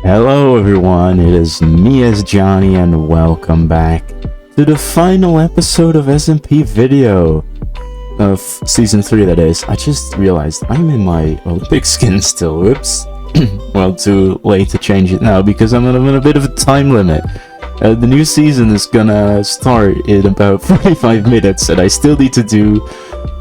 Hello everyone, it is me as Johnny and welcome back to the final episode of SMPVideo of Season 3 that is. I just realized I'm in my Olympic skin still, whoops. Well, too late to change it now because I'm on a bit of a time limit. The new season is gonna start in about 45 minutes and I still need to do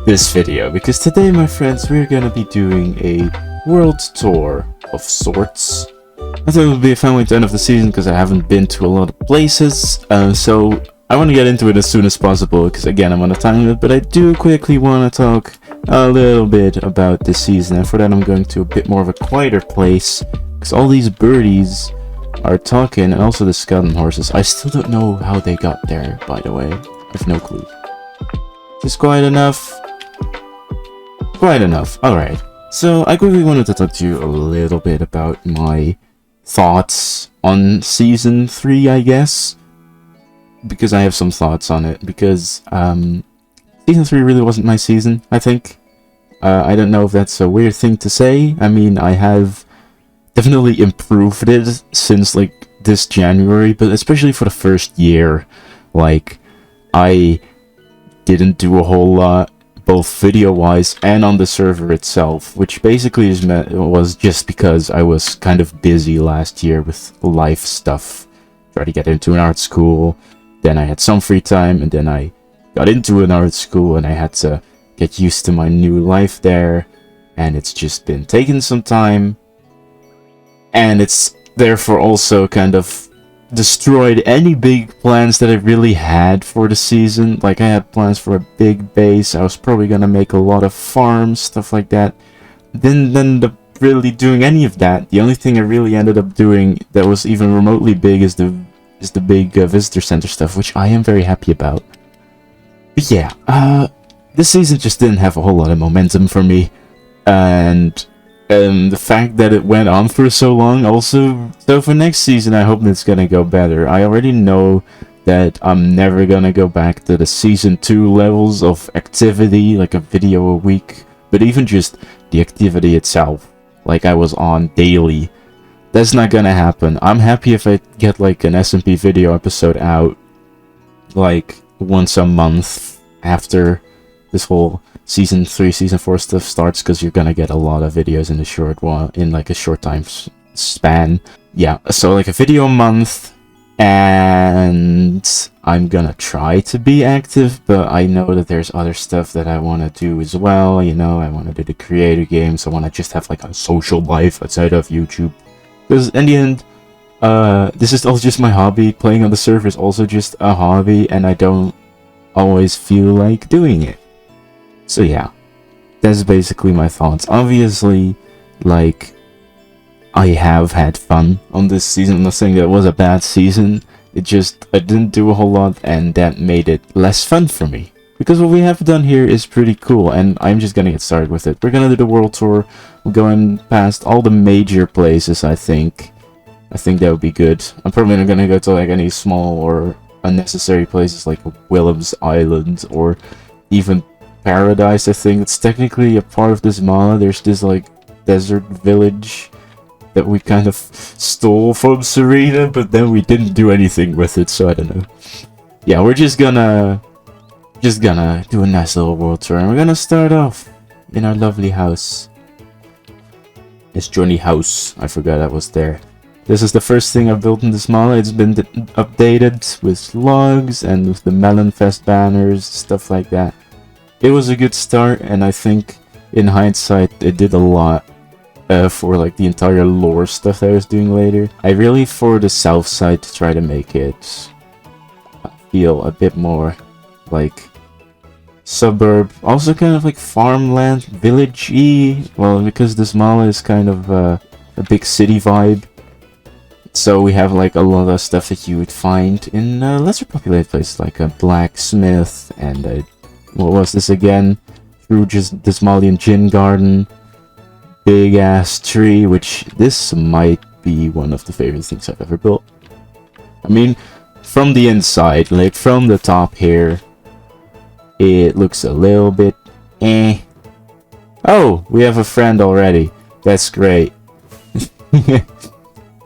this video because today, my friends, we're gonna be doing a world tour of sorts. I thought it would be a fun way to end of the season because I haven't been to a lot of places, so I want to get into it as soon as possible because again I'm on a time limit, but I do quickly want to talk a little bit about this season, and for that I'm going to a bit more of a quieter place because all these birdies are talking, and also the skeleton horses. I still don't know how they got there, by the way. I have no clue. Just quiet enough? Quiet enough, alright. So I quickly wanted to talk to you a little bit about my thoughts on Season 3, I guess. Because I have some thoughts on it. Because Season 3 really wasn't my season, I think. I don't know if that's a weird thing to say. I mean, I have definitely improved it since, like, this January. But especially for the first year, like, I didn't do a whole lot, both video-wise and on the server itself, which basically was just because I was kind of busy last year with life stuff. Tried to get into an art school, then I had some free time, and then I got into an art school and I had to get used to my new life there, and it's just been taking some time, and it's therefore also kind of destroyed any big plans that I really had for the season. Like, I had plans for a big base, I was probably gonna make a lot of farms, stuff like that. Didn't end up really doing any of that. The only thing I really ended up doing that was even remotely big is the big visitor center stuff, which I am very happy about. But yeah, this season just didn't have a whole lot of momentum for me, and the fact that it went on for so long also, so for next season I hope it's gonna go better. I already know that I'm never gonna go back to the Season 2 levels of activity, like a video a week, but even just the activity itself, like I was on daily, that's not gonna happen. I'm happy if I get like an SMPVideo episode out like once a month after this whole Season 3, Season 4 stuff starts, because you're gonna get a lot of videos in a short while, in like a short time span. Yeah, so like a video a month, and I'm gonna try to be active, but I know that there's other stuff that I want to do as well. You know, I want to do the creator games, I want to just have like a social life outside of YouTube, because in the end, this is all just my hobby. Playing on the server is also just a hobby, and I don't always feel like doing it. So yeah, that's basically my thoughts. Obviously, like, I have had fun on this season. I'm not saying that it was a bad season. It just, I didn't do a whole lot, and that made it less fun for me. Because what we have done here is pretty cool, and I'm just gonna get started with it. We're gonna do the world tour. We're going past all the major places, I think. I think that would be good. I'm probably not gonna go to like any small or unnecessary places like Willem's Island or even Paradise. I think it's technically a part of Desmala. There's this like desert village that we kind of stole from Sereda, but then we didn't do anything with it, so I don't know. Yeah, we're just gonna do a nice little world tour, and we're gonna start off in our lovely house. It's Johnny House. I forgot I was there. This is the first thing I've built in Desmala. It's been updated with logs and with the Melon Fest banners, stuff like that. It was a good start, and I think in hindsight it did a lot for like the entire lore stuff that I was doing later. I really, for the south side, to try to make it feel a bit more like suburb, also kind of like farmland, village-y. Well, because Desmala is kind of a big city vibe, so we have like a lot of stuff that you would find in lesser populated places, like a blacksmith and a, what was this again? Through just Desmalian Gin Garden. Big ass tree, which this might be one of the favorite things I've ever built. I mean, from the inside, like from the top here, it looks a little bit eh. Oh, we have a friend already. That's great.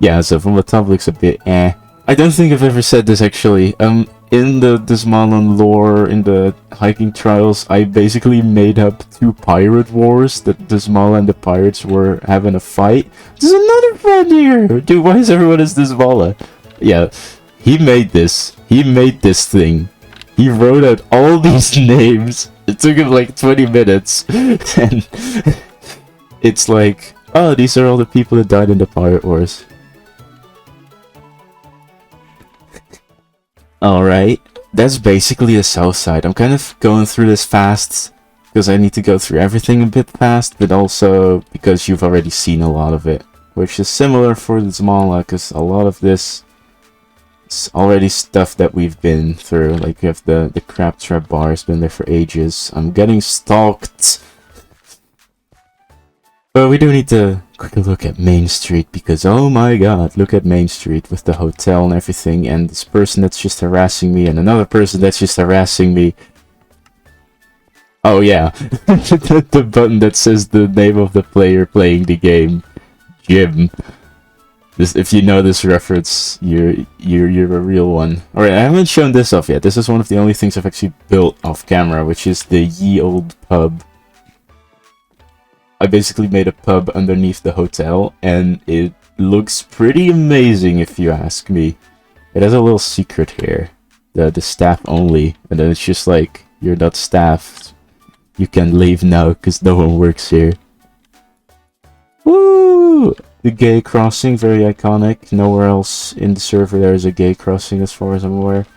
Yeah, so from the top looks a bit eh. I don't think I've ever said this actually. In the Desmala lore, in the hiking trials, I basically made up 2 pirate wars that Desmala and the pirates were having a fight. There's another friend here! Dude, why is everyone as Desmala? Yeah, he made this. He made this thing. He wrote out all these names. It took him like 20 minutes. And it's like, oh, these are all the people that died in the pirate wars. Alright, that's basically the south side. I'm kind of going through this fast because I need to go through everything a bit fast, but also because you've already seen a lot of it, which is similar for the Desmala, because a lot of this is already stuff that we've been through. Like you have the crab trap bar, has been there for ages. I'm getting stalked. But we do need to quickly look at Main Street, because oh my god, look at Main Street with the hotel and everything, and this person that's just harassing me, and another person that's just harassing me. Oh yeah, the button that says the name of the player playing the game, Jim. This, if you know this reference, you're a real one. Alright, I haven't shown this off yet. This is one of the only things I've actually built off camera, which is the ye old pub. I basically made a pub underneath the hotel, and it looks pretty amazing if you ask me. It has a little secret here. The staff only, and then it's just like, you're not staffed. You can leave now, because no one works here. Woo! The gay crossing, very iconic. Nowhere else in the server there is a gay crossing as far as I'm aware.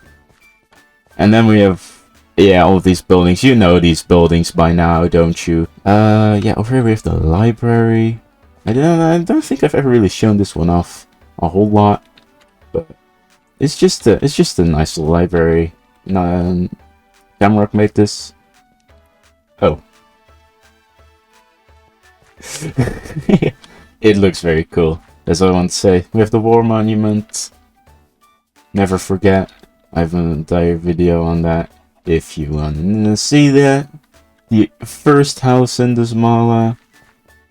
And then we have, yeah, all of these buildings. You know these buildings by now, don't you? Yeah, over here we have the library. I don't think I've ever really shown this one off a whole lot, but it's just a nice little library. Camrock made this. Oh. It looks very cool. That's all I want to say. We have the war monument. Never forget. I have an entire video on that. If you want to see that. The first house in Desmala.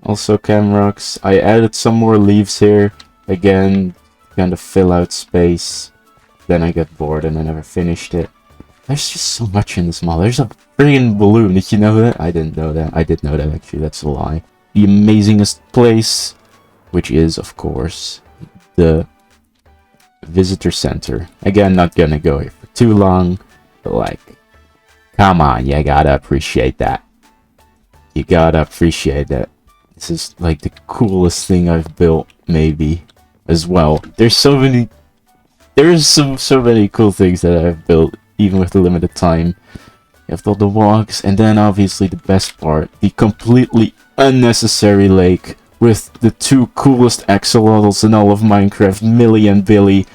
Also Camrocks. I added some more leaves here. Again, kind of fill out space. Then I got bored and I never finished it. There's just so much in Desmala. There's a friggin' balloon. Did you know that? I didn't know that. I did know that actually. That's a lie. The amazingest place, which is, of course, the visitor center. Again, not gonna go here for too long, but like, come on, you gotta appreciate that. You gotta appreciate that. This is like the coolest thing I've built, maybe, as well. There's so many cool things that I've built, even with the limited time. You have all the walks, and then obviously the best part, the completely unnecessary lake with the 2 coolest axolotls in all of Minecraft, Millie and Billy.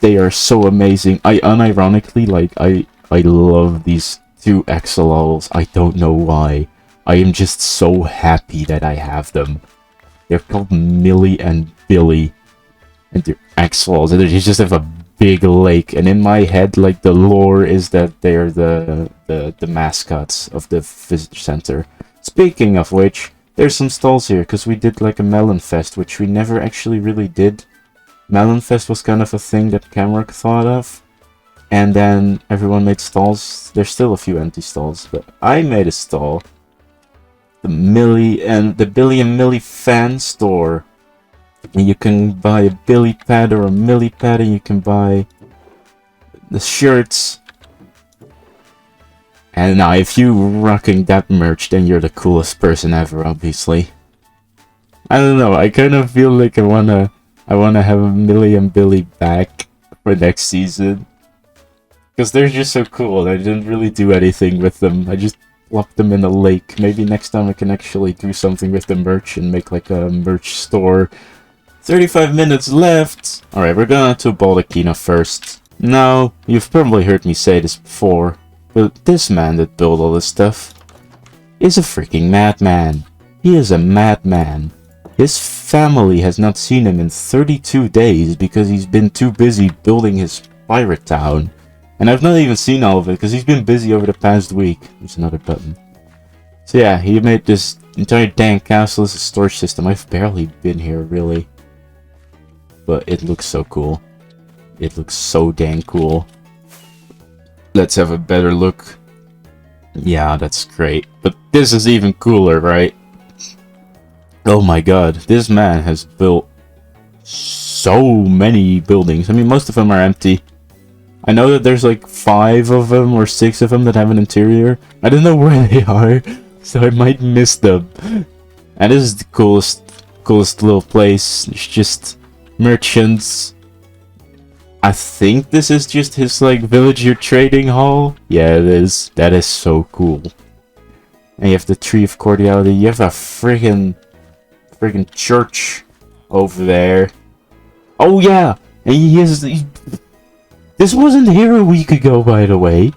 They are so amazing. I unironically, like, I love these 2 axolotls. I don't know why. I am just so happy that I have them. They're called Millie and Billy, and they're axolotls, and they just have a big lake, and in my head, like, the lore is that they're the mascots of the visitor center. Speaking of which, there's some stalls here, because we did like a melon fest, which we never actually really did. Melon fest was kind of a thing that Camrock thought of, and then everyone made stalls. There's still a few empty stalls, but I made a stall. The Billy and Millie fan store. And you can buy a Billy pad or a Millie pad, and you can buy the shirts. And now, if you rocking that merch, then you're the coolest person ever, obviously. I don't know, I kind of feel like I wanna have a Millie and Billy back for next season. Because they're just so cool, I didn't really do anything with them. I just locked them in a lake. Maybe next time I can actually do something with the merch and make like a merch store. 35 minutes left! Alright, we're going to Baldacchina first. Now, you've probably heard me say this before, but this man that built all this stuff is a freaking madman. He is a madman. His family has not seen him in 32 days because he's been too busy building his pirate town. And I've not even seen all of it because he's been busy over the past week. There's another button. So yeah, he made this entire dang castle as a storage system. I've barely been here, really. but it looks so cool. It looks so dang cool. Let's have a better look. Yeah, that's great. But this is even cooler, right? Oh my god, this man has built so many buildings. I mean, most of them are empty. I know that there's like 5 of them or 6 of them that have an interior. I don't know where they are, so I might miss them. And this is the coolest little place. It's just merchants. I think this is just his like villager trading hall. Yeah, it is. That is so cool. And you have the Tree of Cordiality. You have a friggin' church over there. Oh yeah, and this wasn't here a week ago, by the way.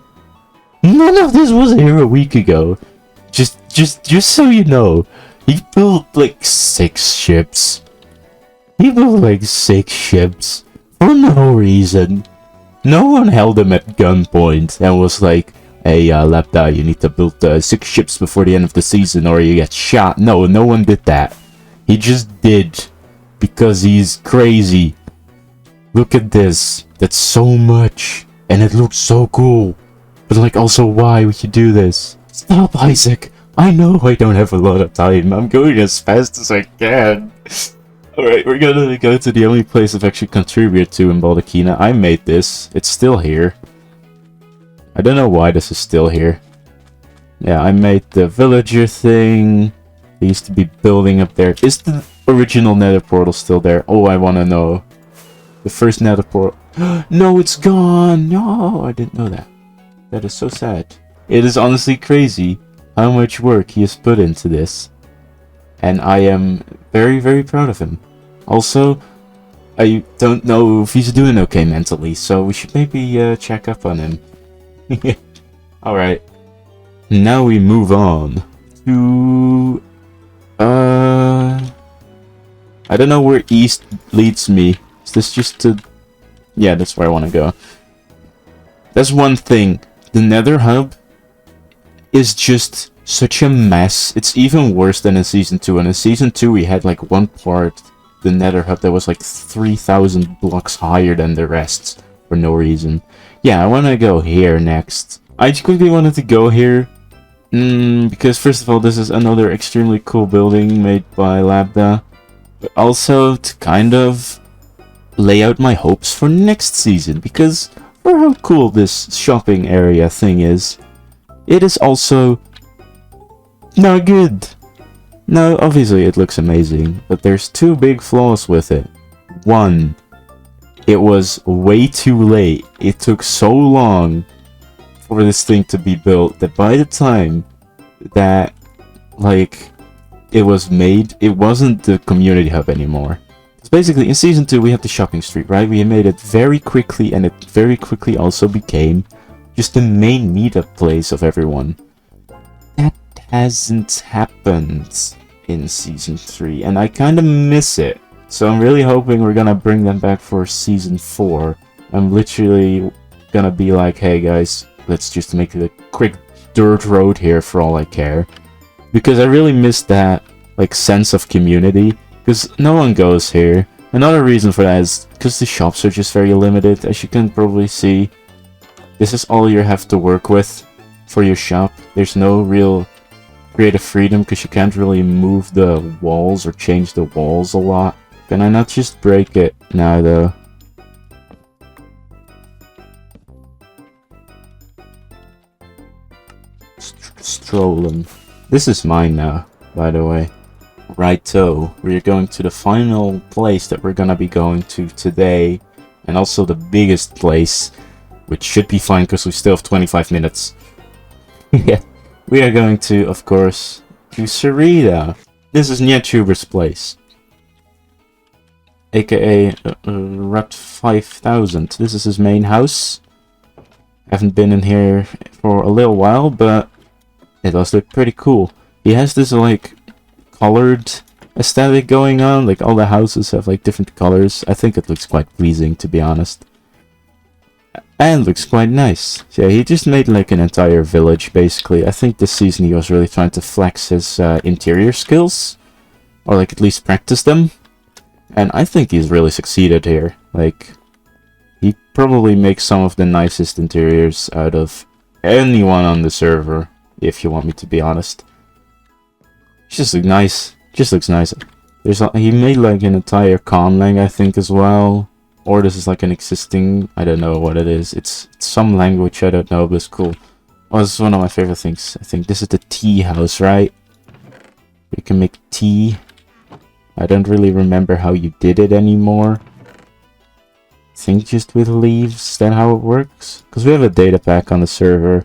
None of this was here a week ago. Just so you know, he built like 6 ships. He built like 6 ships for no reason. No one held him at gunpoint and was like, "Hey, Lapda, you need to build 6 ships before the end of the season or you get shot." No one did that. He just did, because he's crazy. Look at this. That's so much. And it looks so cool. But like, also, why would you do this? Stop, Isaac. I know I don't have a lot of time. I'm going as fast as I can. Alright, we're gonna go to the only place I've actually contributed to in Baldacchina. I made this. It's still here. I don't know why this is still here. Yeah, I made the villager thing. They used to be building up there. Is the original nether portal still there? Oh, I want to know. The first nether portal. No, it's gone. No, I didn't know that. That is so sad. It is honestly crazy how much work he has put into this. And I am very, very proud of him. Also, I don't know if he's doing okay mentally, so we should maybe check up on him. Alright. Now we move on to... I don't know where east leads me. Is this just to... Yeah, that's where I want to go. That's one thing. The Nether Hub is just such a mess. It's even worse than in Season 2. And in Season 2 we had like one part, the Nether Hub, that was like 3,000 blocks higher than the rest for no reason. Yeah, I want to go here next. I just quickly wanted to go here because first of all, this is another extremely cool building made by Labda. But also to kind of lay out my hopes for next season, because for how cool this shopping area thing is, it is also not good. Now, obviously it looks amazing, but there's 2 big flaws with it. 1, it was way too late. It took so long for this thing to be built that by the time that, like, it was made, it wasn't the community hub anymore. So basically, in Season 2 we had the shopping street, right? We made it very quickly, and it very quickly also became just the main meetup place of everyone. That hasn't happened in Season 3, and I kind of miss it. So I'm really hoping we're gonna bring them back for Season 4. I'm literally gonna be like, hey guys, let's just make it a quick dirt road here for all I care. Because I really miss that, like, sense of community. Because no one goes here. Another reason for that is because the shops are just very limited, as you can probably see. This is all you have to work with for your shop. There's no real creative freedom because you can't really move the walls or change the walls a lot. Can I not just break it now though? Strolling. This is mine now, by the way. Righto, we're going to the final place that we're gonna be going to today, and also the biggest place, which should be fine because we still have 25 minutes. Yeah, we are going to, of course, to Sereda. This is Nyetuber's place, aka Rat 5000. This is his main house. Haven't been in here for a little while, but it does look pretty cool. He has this like colored aesthetic going on, like all the houses have like different colors. I think it looks quite pleasing, to be honest, and looks quite nice. So yeah, he just made like an entire village basically. I think this season he was really trying to flex his interior skills, or like at least practice them. And I think he's really succeeded here. Like, he probably makes some of the nicest interiors out of anyone on the server, if you want me to be honest. It just looks nice. Just looks nice. He made like an entire conlang, I think, as well. Or this is like an existing, I don't know what it is. It's some language, I don't know, but it's cool. Oh, this is one of my favorite things. I think this is the tea house, right? You can make tea. I don't really remember how you did it anymore. I think just with leaves, is that how it works? Because we have a data pack on the server.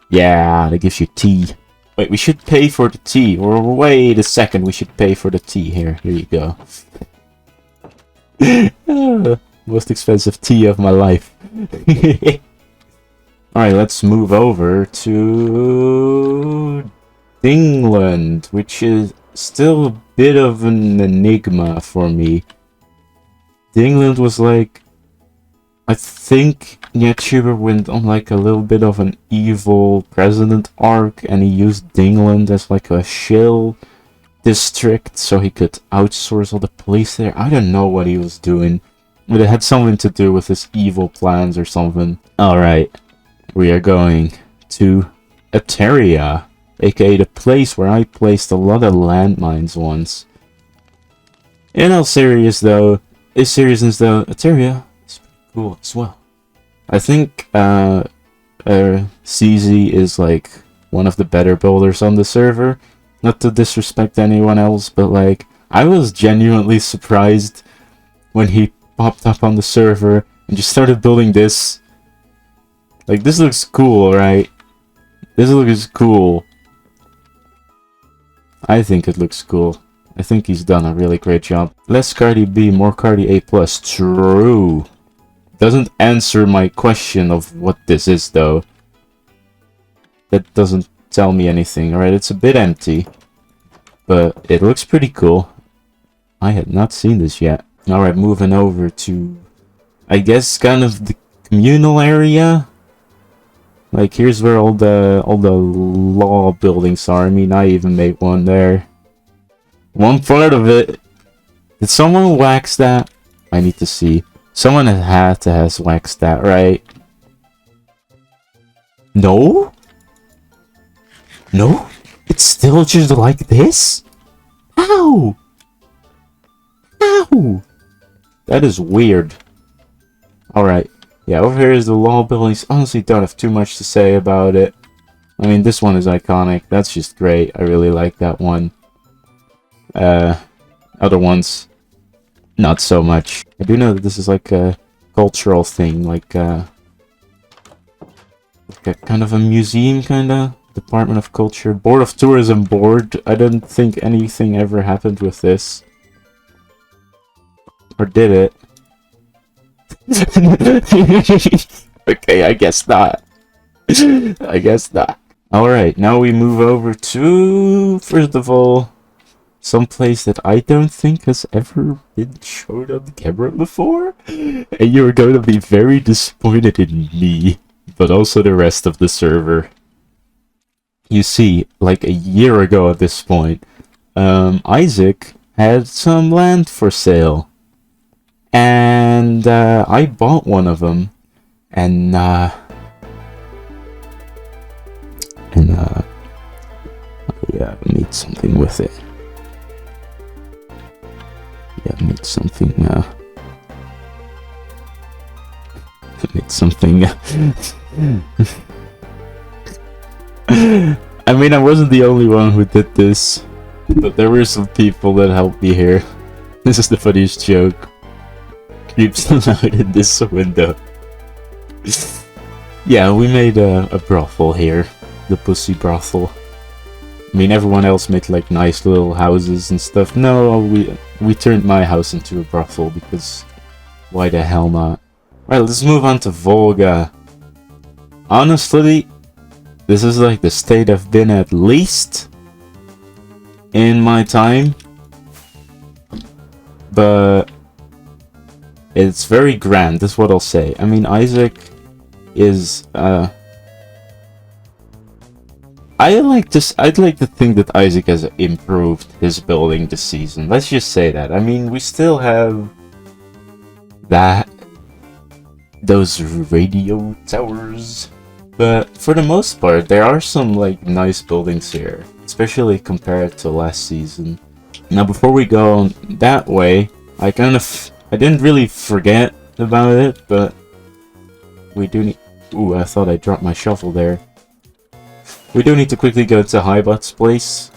Yeah, that gives you tea. Wait, we should pay for the tea. Or wait a second, we should pay for the tea. Here you go. Most expensive tea of my life. Alright, let's move over to DINGLAND, which is still a bit of an enigma for me. DINGLAND was like, I think YouTuber went on like a little bit of an evil president arc, and he used DINGLAND as like a shill district so he could outsource all the police there. I don't know what he was doing, but it had something to do with his evil plans or something. Alright, we are going to Ateria, aka the place where I placed a lot of landmines once. In all seriousness though, Ateria is pretty cool as well. I think CZ is like one of the better builders on the server. Not to disrespect anyone else, but like, I was genuinely surprised when he popped up on the server and just started building this. Like, this looks cool, right? This looks cool. I think it looks cool. I think he's done a really great job. Less Cardi B, more Cardi A+. True. Doesn't answer my question of what this is, though. That doesn't tell me anything. Alright, it's a bit empty, but it looks pretty cool. I had not seen this yet. Alright, moving over to, I guess, kind of the communal area. Like, here's where all the law buildings are. I mean, I even made one there. One part of it. Did someone wax that? I need to see. Someone had to have waxed that, right? No? No? It's still just like this? How? How? That is weird. Alright. Yeah, over here is the law buildings. Honestly, don't have too much to say about it. I mean, this one is iconic. That's just great. I really like that one. Other ones, not so much. I do know that this is like a cultural thing, like a kind of a museum, kinda. Department of Culture. Board of Tourism Board. I don't think anything ever happened with this. Or did it? Okay, I guess not. I guess not. Alright, now we move over to, first of all, some place that I don't think has ever been shown on camera before. And you're going to be very disappointed in me, but also the rest of the server. You see, like a year ago at this point, Isaac had some land for sale. And I bought one of them. And yeah, I made something with it. Yeah, I made something, I mean, I wasn't the only one who did this, but there were some people that helped me here. This is the funniest joke. Creeps allowed in this window. Yeah, we made a brothel here. The pussy brothel. I mean, everyone else made like nice little houses and stuff. No, we turned my house into a brothel because why the hell not? Right, let's move on to Volga. Honestly, this is like the state I've been at least in my time. But it's very grand, that's what I'll say. I mean, Isaac is I like this. I'd like to think that Isaac has improved his building this season. Let's just say that. I mean, we still have those radio towers, but for the most part, there are some like nice buildings here, especially compared to last season. Now, before we go that way, I didn't really forget about it, but we do need. Ooh, I thought I dropped my shovel there. We do need to quickly go to Highbot's place,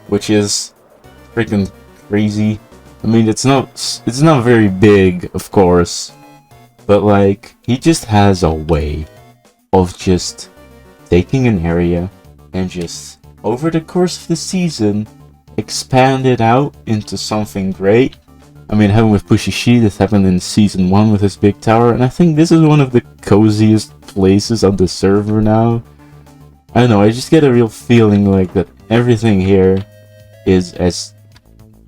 which is freaking crazy. I mean, it's not very big, of course, but like he just has a way of just taking an area and just over the course of the season expand it out into something great. I mean, happened with Pushy She, this happened in season 1 with his big tower, and I think this is one of the coziest places on the server now. I don't know, I just get a real feeling like that everything here is as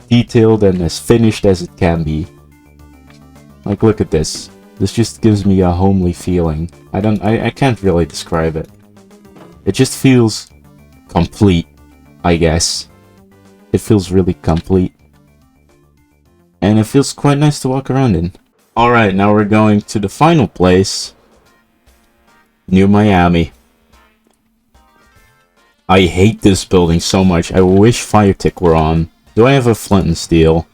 detailed and as finished as it can be. Like, look at this. This just gives me a homely feeling. I can't really describe it. It just feels complete, I guess. It feels really complete. And it feels quite nice to walk around in. Alright, now we're going to the final place. New Miami. I hate this building so much. I wish Firetick were on. Do I have a flint and steel?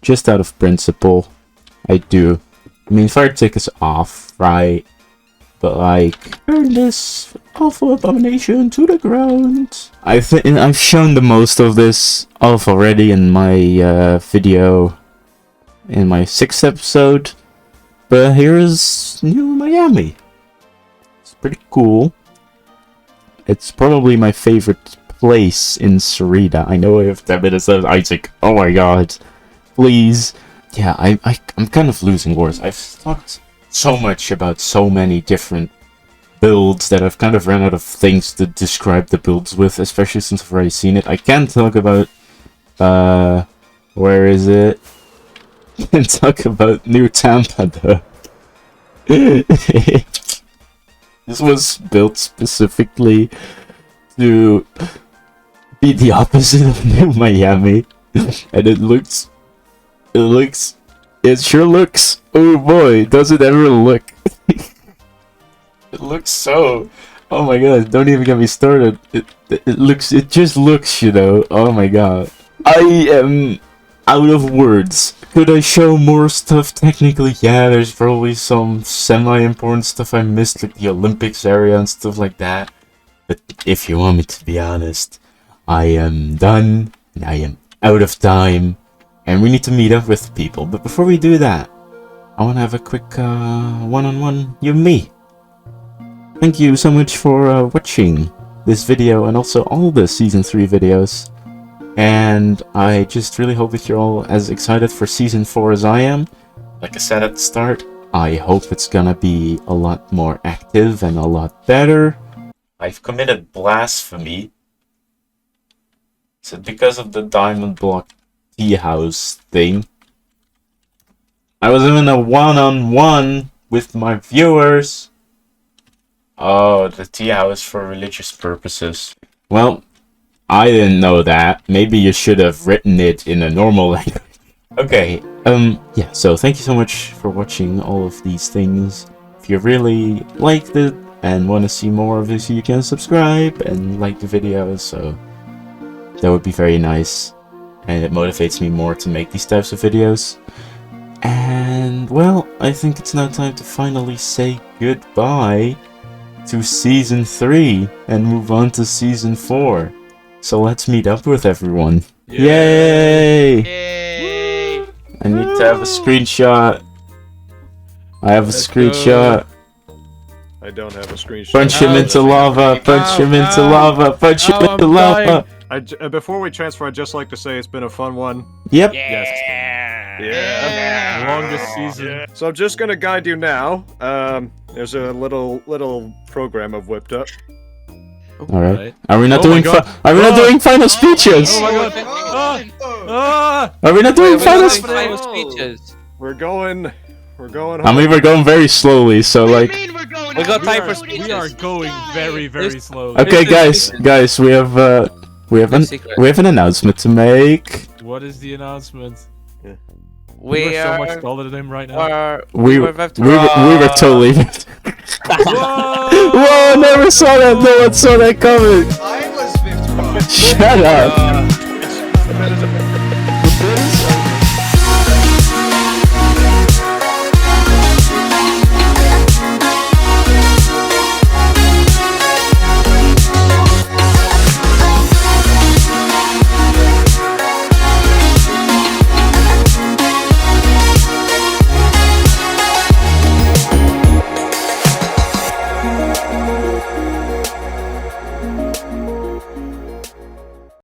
Just out of principle, I do. I mean, Firetick is off, right? But like, burn this awful abomination to the ground. I've shown the most of this off already in my video, in my 6th episode. But here's New Miami. It's pretty cool. It's probably my favorite place in Sereda. I know I have 10 minutes left. Isaac, oh my god. Please. Yeah, I'm kind of losing words. I've talked so much about so many different builds that I've kind of ran out of things to describe the builds with, especially since I've already seen it. I can't talk about, where is it? I can't talk about New Tampa though. This was built specifically to be the opposite of New Miami, and it sure looks, oh boy, does it ever look. It looks so, oh my god, don't even get me started. It just looks, you know, oh my god. I am out of words. Could I show more stuff? Technically, yeah, there's probably some semi-important stuff I missed, like the Olympics area and stuff like that. But if you want me to be honest, I am done, and I am out of time, and we need to meet up with people. But before we do that, I want to have a quick one-on-one, you and me. Thank you so much for watching this video, and also all the Season 3 videos. And I just really hope that you're all as excited for Season 4 as I am. Like I said at the start, I hope it's gonna be a lot more active and a lot better. I've committed blasphemy. Is it because of the diamond block tea house thing? I was in a one-on-one with my viewers. Oh, the tea house for religious purposes. Well, I didn't know that. Maybe you should have written it in a normal language. Okay, yeah, so thank you so much for watching all of these things. If you really liked it and want to see more of this, you can subscribe and like the video, so that would be very nice. And it motivates me more to make these types of videos. And, well, I think it's now time to finally say goodbye to Season 3 and move on to Season 4. So let's meet up with everyone. Yay! Yay! I need to have a screenshot. I have a screenshot. I don't have a screenshot. Punch him into lava! Punch him into lava! Punch him into lava! Before we transfer, I'd just like to say it's been a fun one. Yep. Yes. Yeah. Longest season. Yeah. So I'm just gonna guide you now. There's a little program I've whipped up. All right. Are we not doing? Are we not doing final speeches? Oh my god! Are we not doing final speeches? We're going. I mean, we're going very slowly, so like. We're going We got time for speeches. We are going very slowly. Okay, guys, we have an announcement to make. What is the announcement? We are so are much taller than him right now. We were totally. Whoa! Never saw that. No one saw that coming. I was 51. Shut up.